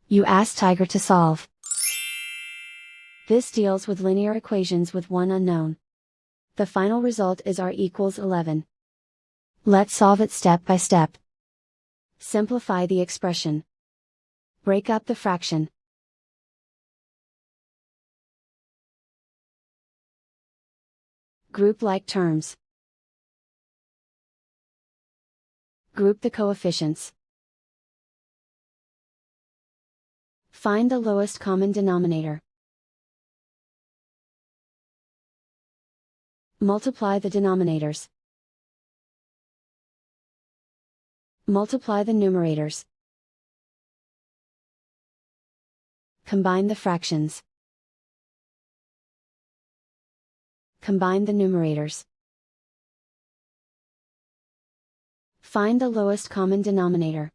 You ask Tiger to solve. This deals with linear equations with one unknown. The final result is r equals 11. Let's solve it step by step. Simplify the expression. Break up the fraction. Group like terms. Group the coefficients. Find the lowest common denominator. Multiply the denominators. Multiply the numerators. Combine the fractions. Combine the numerators. Find the lowest common denominator.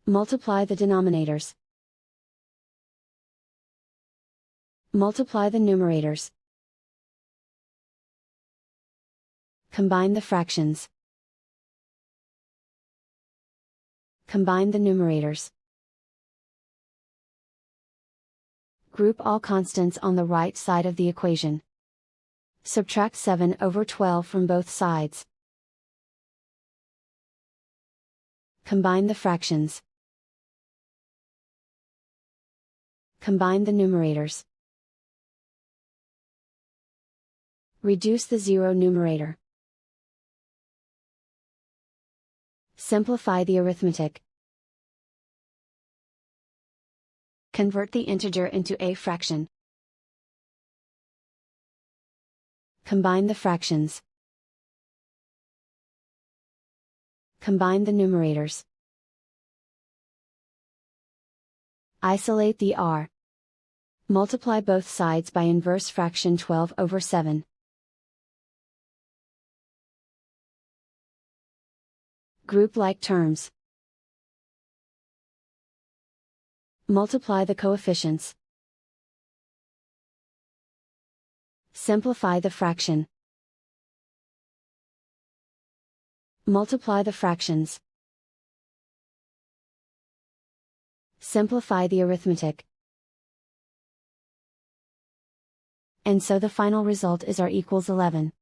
Multiply the denominators. Multiply the numerators. Combine the fractions. Combine the numerators. Group all constants on the right side of the equation. Subtract 7/12 from both sides. Combine the fractions. Combine the numerators. Reduce the zero numerator. Simplify the arithmetic. Convert the integer into a fraction. Combine the fractions. Combine the numerators. Isolate the r. Multiply both sides by inverse fraction 12/7. Group like terms. Multiply the coefficients. Simplify the fraction. Multiply the fractions. Simplify the arithmetic. And so the final result is r equals 11.